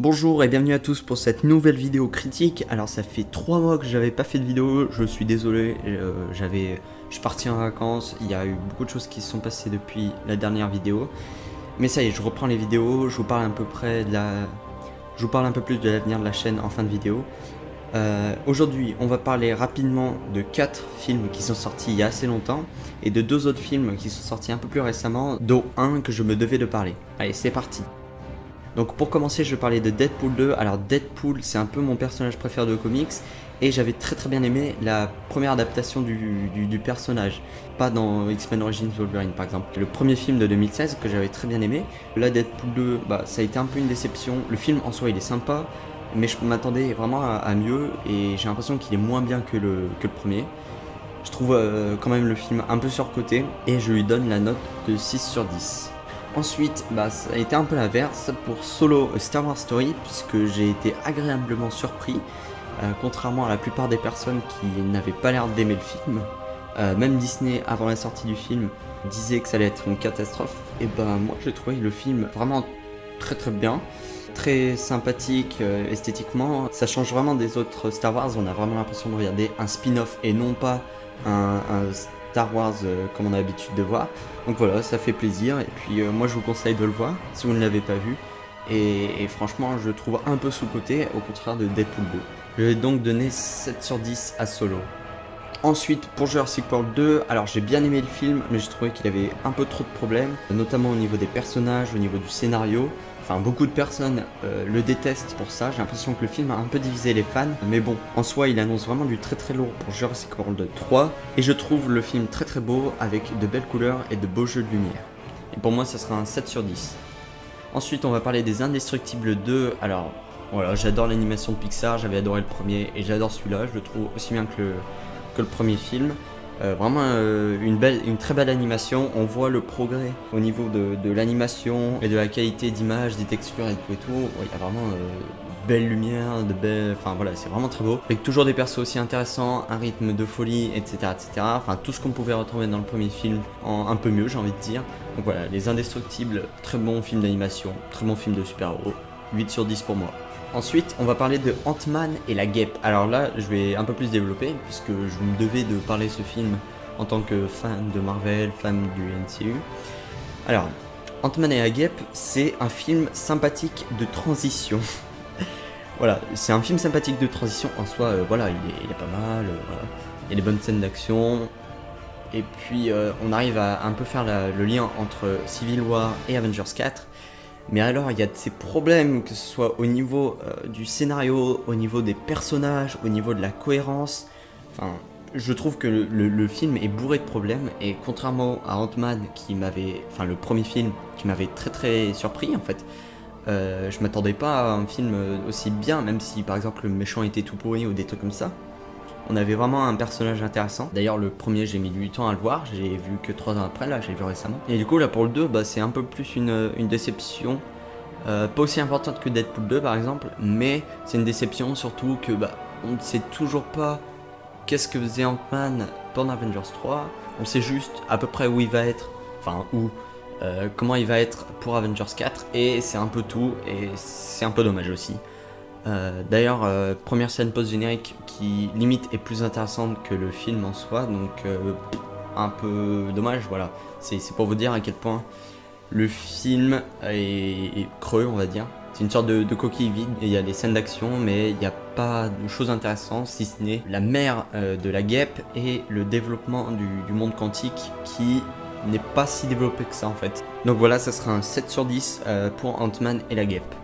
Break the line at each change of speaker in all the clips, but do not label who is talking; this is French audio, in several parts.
Bonjour et bienvenue à tous pour cette nouvelle vidéo critique. Alors ça fait 3 mois que j'avais pas fait de vidéo, je suis désolé, je suis parti en vacances, il y a eu beaucoup de choses qui se sont passées depuis la dernière vidéo. Mais ça y est, je reprends les vidéos, je vous parle je vous parle un peu plus de l'avenir de la chaîne en fin de vidéo. Aujourd'hui, on va parler rapidement de 4 films qui sont sortis il y a assez longtemps et de 2 autres films qui sont sortis un peu plus récemment, dont un que je me devais de parler. Allez, c'est parti. Donc pour commencer, je vais parler de Deadpool 2. Alors Deadpool, c'est un peu mon personnage préféré de comics et j'avais très bien aimé la première adaptation du personnage. Pas dans X-Men Origins Wolverine par exemple. Le premier film de 2016 que j'avais très bien aimé. Là Deadpool 2, ça a été un peu une déception. Le film en soi il est sympa, mais je m'attendais vraiment à mieux et j'ai l'impression qu'il est moins bien que le premier. Je trouve quand même le film un peu surcoté et je lui donne la note de 6 sur 10. Ensuite, ça a été un peu l'inverse pour Solo A Star Wars Story, puisque j'ai été agréablement surpris, contrairement à la plupart des personnes qui n'avaient pas l'air d'aimer le film. Même Disney, avant la sortie du film, disait que ça allait être une catastrophe. Et moi j'ai trouvé le film vraiment très bien, très sympathique esthétiquement. Ça change vraiment des autres Star Wars, on a vraiment l'impression de regarder un spin-off et non pas un Star Wars comme on a l'habitude de voir. Donc voilà, ça fait plaisir et puis moi je vous conseille de le voir si vous ne l'avez pas vu. Et franchement je le trouve un peu sous-coté au contraire de Deadpool 2. Je vais donc donner 7 sur 10 à Solo. Ensuite pour Jurassic World 2, alors j'ai bien aimé le film mais j'ai trouvé qu'il avait un peu trop de problèmes, notamment au niveau des personnages, au niveau du scénario. Enfin, beaucoup de personnes le détestent pour ça. J'ai l'impression que le film a un peu divisé les fans. Mais bon, en soi, il annonce vraiment du très lourd pour Jurassic World 3. Et je trouve le film très beau, avec de belles couleurs et de beaux jeux de lumière. Et pour moi, ça sera un 7 sur 10. Ensuite, on va parler des Indestructibles 2. Alors, voilà, j'adore l'animation de Pixar. J'avais adoré le premier et j'adore celui-là. Je le trouve aussi bien que le premier film. Vraiment une très belle animation, on voit le progrès au niveau de l'animation et de la qualité d'image, des textures et tout. Il y a vraiment belle lumière, enfin voilà, c'est vraiment très beau. Avec toujours des persos aussi intéressants, un rythme de folie, etc. Enfin tout ce qu'on pouvait retrouver dans le premier film en un peu mieux, j'ai envie de dire. Donc voilà, Les Indestructibles, très bon film d'animation, très bon film de super-héros, 8 sur 10 pour moi. Ensuite, on va parler de Ant-Man et la Guêpe. Alors là, je vais un peu plus développer, puisque je me devais de parler de ce film en tant que fan de Marvel, fan du MCU. Alors, Ant-Man et la Guêpe, c'est un film sympathique de transition. Voilà, c'est un film sympathique de transition en soi, voilà, il est pas mal, voilà. Il y a des bonnes scènes d'action. Et puis, on arrive à un peu faire le lien entre Civil War et Avengers 4. Mais alors il y a de ces problèmes, que ce soit au niveau du scénario, au niveau des personnages, au niveau de la cohérence. Enfin, je trouve que le film est bourré de problèmes et contrairement à Ant-Man enfin le premier film qui m'avait très surpris en fait. Je m'attendais pas à un film aussi bien, même si par exemple le méchant était tout pourri ou des trucs comme ça. On avait vraiment un personnage intéressant. D'ailleurs le premier j'ai mis du temps à le voir, j'ai vu que 3 ans après, là j'ai vu récemment. Et du coup là pour le 2, c'est un peu plus une déception. Pas aussi importante que Deadpool 2 par exemple, mais c'est une déception surtout que on ne sait toujours pas qu'est-ce que faisait Ant-Man pendant Avengers 3. On sait juste à peu près où il va être, enfin comment il va être pour Avengers 4, et c'est un peu tout, et c'est un peu dommage aussi. D'ailleurs, première scène post-générique qui limite est plus intéressante que le film en soi, donc un peu dommage, voilà. C'est pour vous dire à quel point le film est creux, on va dire. C'est une sorte de coquille vide, et il y a des scènes d'action, mais il n'y a pas de choses intéressantes, si ce n'est la mère de la guêpe et le développement du monde quantique qui n'est pas si développé que ça en fait. Donc voilà, ça sera un 7 sur 10 pour Ant-Man et la guêpe.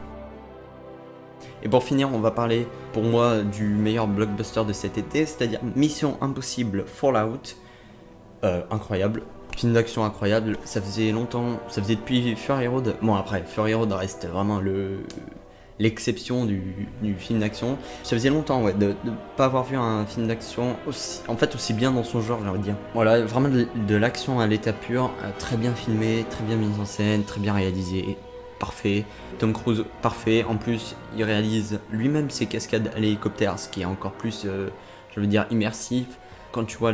Et pour finir, on va parler pour moi du meilleur blockbuster de cet été, c'est-à-dire Mission Impossible Fallout. Incroyable, film d'action incroyable, ça faisait longtemps, ça faisait depuis Fury Road. Bon après, Fury Road reste vraiment l'exception du film d'action. Ça faisait longtemps de ne pas avoir vu un film d'action aussi bien dans son genre, j'ai envie de dire. Voilà, vraiment de l'action à l'état pur, très bien filmé, très bien mis en scène, très bien réalisé. Parfait, Tom Cruise parfait, en plus il réalise lui-même ses cascades à l'hélicoptère, ce qui est encore plus, je veux dire, immersif. quand tu vois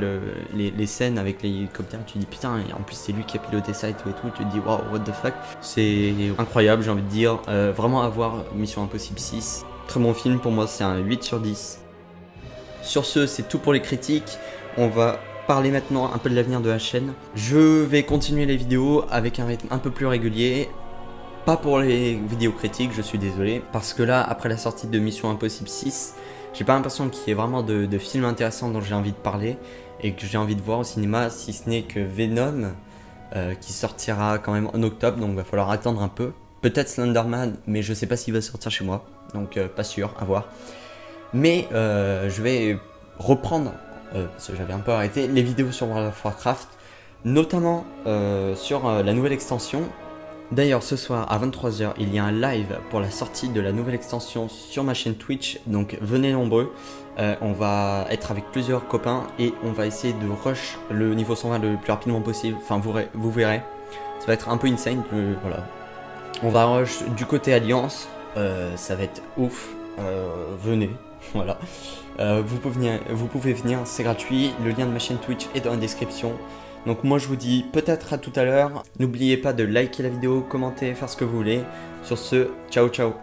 les scènes avec les hélicoptères, tu te dis putain, et en plus c'est lui qui a piloté ça et tout, tu te dis waouh, what the fuck. C'est incroyable, j'ai envie de dire. Vraiment à voir Mission Impossible 6. Très bon film, pour moi c'est un 8 sur 10. Sur ce, c'est tout pour les critiques. On va parler maintenant un peu de l'avenir de la chaîne. Je vais continuer les vidéos avec un rythme un peu plus régulier. Pas pour les vidéos critiques, je suis désolé, parce que là, après la sortie de Mission Impossible 6, j'ai pas l'impression qu'il y ait vraiment de films intéressants dont j'ai envie de parler et que j'ai envie de voir au cinéma, si ce n'est que Venom, qui sortira quand même en octobre, donc va falloir attendre un peu. Peut-être Slenderman, mais je sais pas s'il va sortir chez moi, donc pas sûr, à voir. Mais je vais reprendre, parce que j'avais un peu arrêté, les vidéos sur World of Warcraft, notamment sur la nouvelle extension. D'ailleurs, ce soir à 23 h, il y a un live pour la sortie de la nouvelle extension sur ma chaîne Twitch, donc venez nombreux. On va être avec plusieurs copains et on va essayer de rush le niveau 120 le plus rapidement possible. Enfin, vous verrez, ça va être un peu insane. Voilà. On va rush du côté Alliance, ça va être ouf. Venez, voilà. Vous pouvez venir, c'est gratuit. Le lien de ma chaîne Twitch est dans la description. Donc moi je vous dis peut-être à tout à l'heure. N'oubliez pas de liker la vidéo, commenter, faire ce que vous voulez. Sur ce, ciao ciao.